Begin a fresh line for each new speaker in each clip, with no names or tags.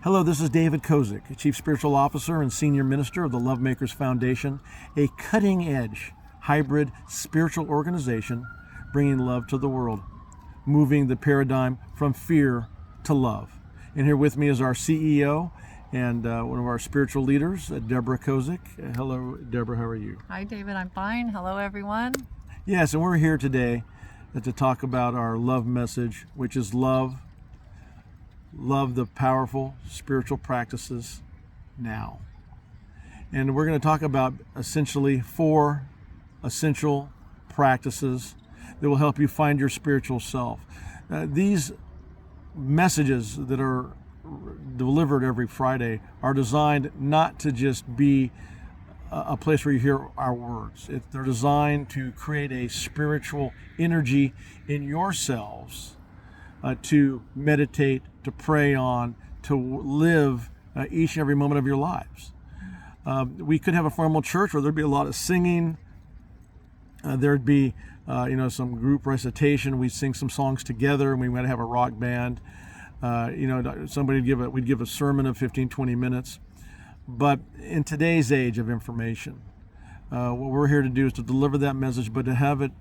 Hello, this is David Kozik, Chief Spiritual Officer and Senior Minister of the Lovemakers Foundation, a cutting-edge hybrid spiritual organization bringing love to the world, moving the paradigm from fear to love. And here with me is our CEO and one of our spiritual leaders, Deborah Kozik. Hello, Deborah, how are you?
Hi, David. I'm fine. Hello, everyone.
Yes, and we're here today to talk about our love message, which is love the powerful spiritual practices now. And we're going to talk about essentially 4 essential practices that will help you find your spiritual self. These messages that are delivered every Friday are designed not to just be a place where you hear our words. They're designed to create a spiritual energy in yourselves to meditate, to pray on, to live each and every moment of your lives. We could have a formal church where there'd be a lot of singing. There'd be, some group recitation. We'd sing some songs together, and we might have a rock band. We'd give a sermon of 15, 20 minutes. But in today's age of information, what we're here to do is to deliver that message, but to have it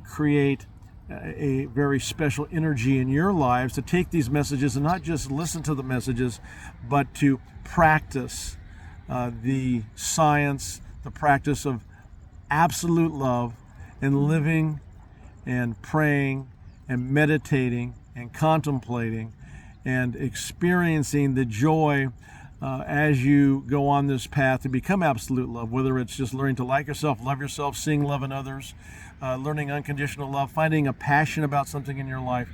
create a very special energy in your lives, to take these messages and not just listen to the messages, but to practice the science, the practice of absolute love, and living and praying and meditating and contemplating and experiencing the joy as you go on this path to become absolute love, whether it's just learning to like yourself, love yourself, seeing love in others, learning unconditional love, finding a passion about something in your life.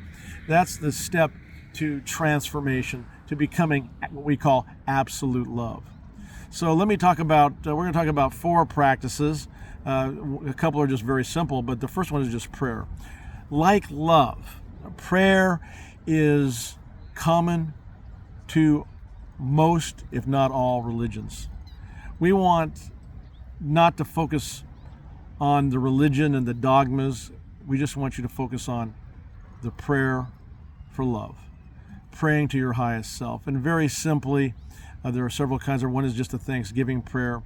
That's the step to transformation, to becoming what we call absolute love. So let me talk about, we're going to talk about 4 practices. A couple are just very simple, but the first one is just prayer. Like love, prayer is common to most, if not all, religions. We want not to focus on the religion and the dogmas. We just want you to focus on the prayer for love, praying to your highest self. And very simply, there are several kinds. One is just a thanksgiving prayer.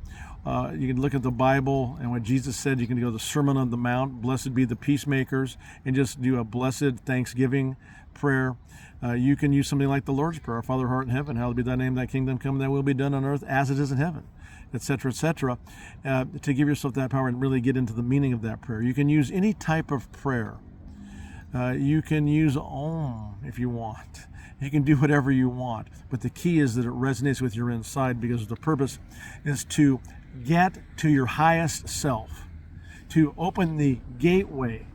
You can look at the Bible and what Jesus said. You can go to the Sermon on the Mount, blessed be the peacemakers, and just do a blessed thanksgiving prayer. You can use something like the Lord's Prayer, Our Father who art in heaven, hallowed be thy name, thy kingdom come, thy will be done on earth as it is in heaven, etc., etc., to give yourself that power and really get into the meaning of that prayer. You can use any type of prayer. You can use Om if you want. You can do whatever you want, but the key is that it resonates with your inside, because the purpose is to get to your highest self, to open the gateway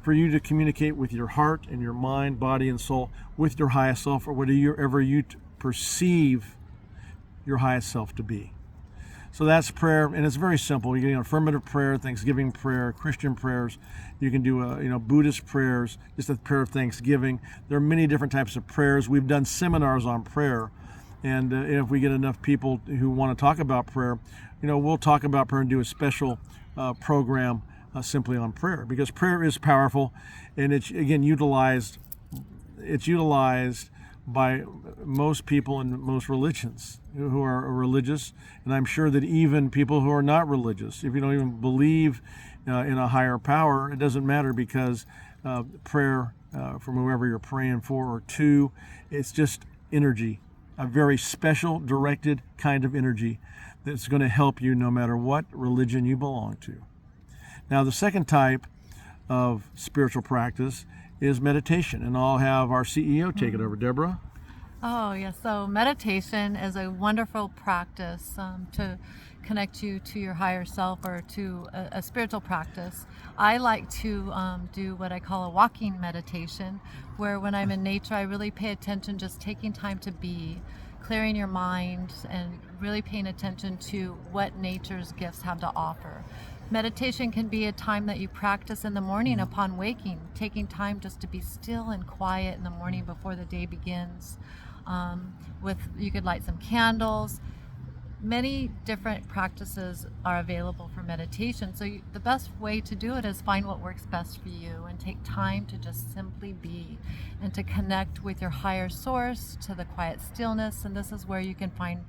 for you to communicate with your heart and your mind, body, and soul, with your highest self, or whatever you perceive your highest self to be. So that's prayer, and it's very simple. You can do affirmative prayer, Thanksgiving prayer, Christian prayers. You can do Buddhist prayers, just a prayer of thanksgiving. There are many different types of prayers. We've done seminars on prayer, and if we get enough people who want to talk about prayer, we'll talk about prayer and do a special program simply on prayer, because prayer is powerful, and it's again utilized by most people in most religions who are religious, and I'm sure that even people who are not religious, if you don't even believe in a higher power, it doesn't matter, because prayer from whoever you're praying for or to, it's just energy, a very special directed kind of energy that's going to help you no matter what religion you belong to. Now, the second type of spiritual practice is meditation, and I'll have our CEO take it over. Deborah?
Oh, yes. So meditation is a wonderful practice to connect you to your higher self, or to a spiritual practice. I like to do what I call a walking meditation, where when I'm in nature, I really pay attention, just taking time to be, clearing your mind, and really paying attention to what nature's gifts have to offer. Meditation can be a time that you practice in the morning upon waking, taking time just to be still and quiet in the morning before the day begins. You could light some candles. many different practices are available for meditation. So the best way to do it is find what works best for you and take time to just simply be and to connect with your higher source, to the quiet stillness. And this is where you can find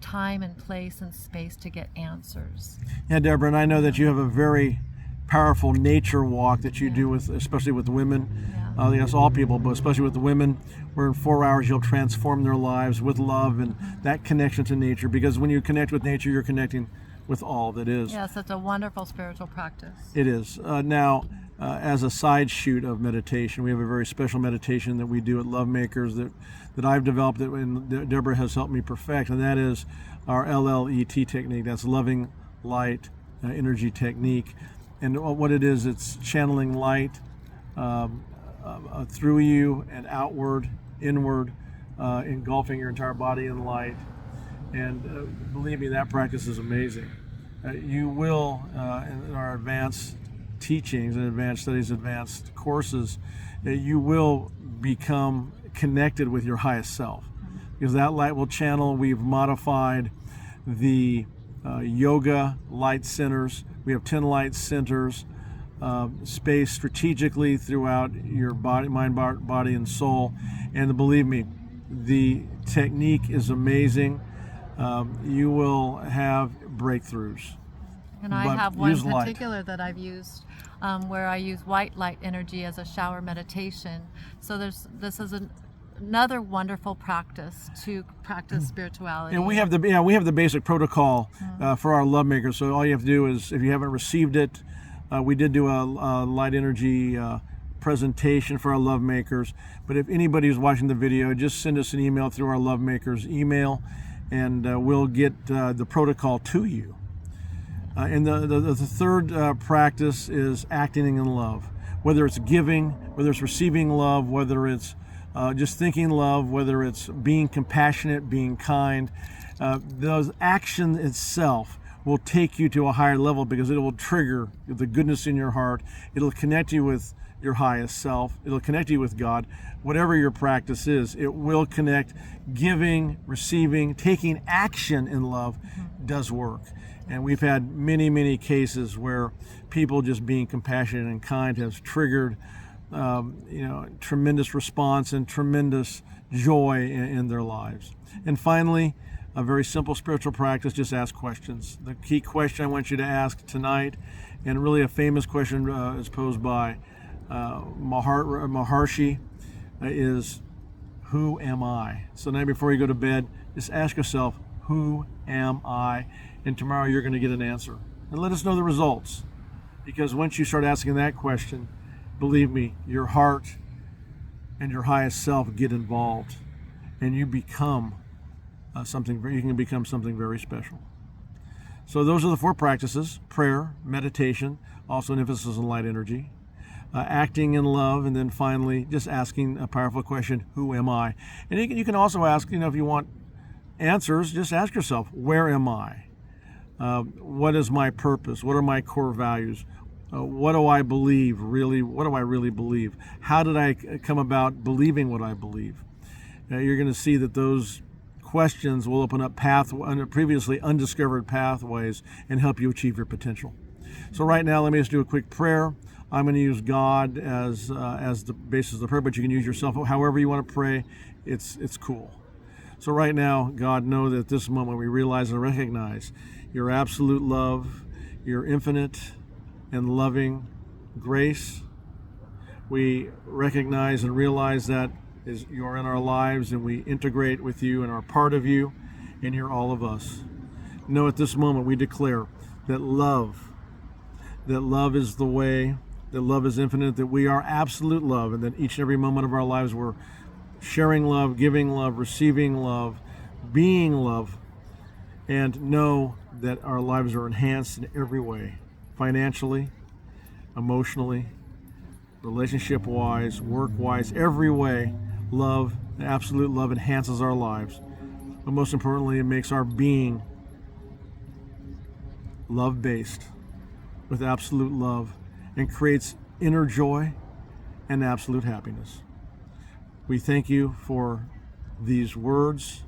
time and place and space to get answers.
Yeah, Deborah, and I know that you have a very powerful nature walk that you do with, especially with women. Yes, all people, but especially with the women, where in 4 hours you'll transform their lives with love and that connection to nature. Because when you connect with nature, you're connecting with all that is.
Yes, it's a wonderful spiritual practice.
It is. Now, as a side shoot of meditation, we have a very special meditation that we do at Love Makers that I've developed and Deborah has helped me perfect, and that is our LLET technique. That's Loving Light Energy Technique. And what it is, it's channeling light through you and outward, inward, engulfing your entire body in light. And believe me, that practice is amazing. You will, in our advanced teachings and advanced studies, advanced courses, you will become connected with your highest self, because that light will channel. We've modified the yoga light centers. We have 10 light centers spaced strategically throughout your body, mind, body, and soul. And believe me, the technique is amazing. You will have breakthroughs.
And I have one in particular that I've used where I use white light energy as a shower meditation. So this is another wonderful practice to practice spirituality.
And we have the basic protocol for our love makers. So all you have to do is, if you haven't received it, we did do a light energy presentation for our love makers. But if anybody who's watching the video, just send us an email through our love makers email, and we'll get the protocol to you. And the third practice is acting in love. Whether it's giving, whether it's receiving love, whether it's just thinking love, whether it's being compassionate, being kind, those action itself will take you to a higher level, because it will trigger the goodness in your heart. It'll connect you with your highest self. It'll connect you with God. Whatever your practice is, it will connect. Giving, receiving, taking action in love does work. And we've had many, many cases where people just being compassionate and kind has triggered tremendous response and tremendous joy in their lives. And finally, a very simple spiritual practice: just ask questions. The key question I want you to ask tonight, and really a famous question is posed by Maharshi, is, who am I? So now before you go to bed, just ask yourself, who am I? And tomorrow you're going to get an answer. And let us know the results. Because once you start asking that question, believe me, your heart and your highest self get involved, and you become you can become something very special. So those are the 4 practices: prayer, meditation, also an emphasis on light energy, acting in love, and then finally just asking a powerful question, who am I? And you can also ask, if you want answers, just ask yourself, where am I? What is my purpose? What are my core values? What do I believe really? What do I really believe? How did I come about believing what I believe? You're going to see that those questions will open up previously undiscovered pathways and help you achieve your potential. So right now, let me just do a quick prayer. I'm going to use God as the basis of the prayer, but you can use yourself however you want to pray. It's cool. So right now, God, know that at this moment we realize and recognize your absolute love, your infinite and loving grace. We recognize and realize that you're in our lives, and we integrate with you and are part of you, and you're all of us. Know at this moment we declare that love is the way, that love is infinite, that we are absolute love, and that each and every moment of our lives we're sharing love, giving love, receiving love, being love, and know that our lives are enhanced in every way, financially, emotionally, relationship-wise, work-wise, every way. Love, absolute love, enhances our lives. But most importantly, it makes our being love-based with absolute love, and creates inner joy and absolute happiness. We thank you for these words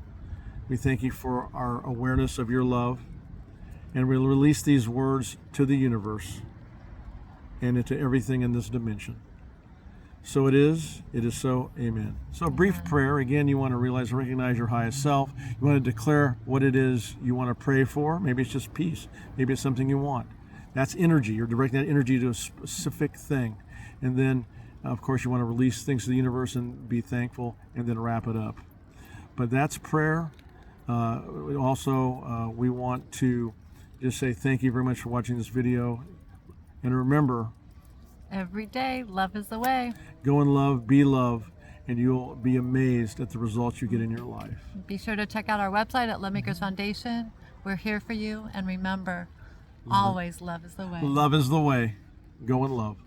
We thank you for our awareness of your love. And we'll release these words to the universe and into everything in this dimension. So it is so, amen. So a brief prayer. Again, you want to realize and recognize your highest self. You want to declare what it is you want to pray for. Maybe it's just peace. Maybe it's something you want. That's energy. You're directing that energy to a specific thing. And then, of course, you want to release things to the universe and be thankful and then wrap it up. But that's prayer. Also, we want to just say thank you very much for watching this video. And remember,
every day, love is the way.
Go in love, be love, and you'll be amazed at the results you get in your life.
Be sure to check out our website at Love Makers Foundation. We're here for you. And remember, always love is the way.
Love is the way. Go in love.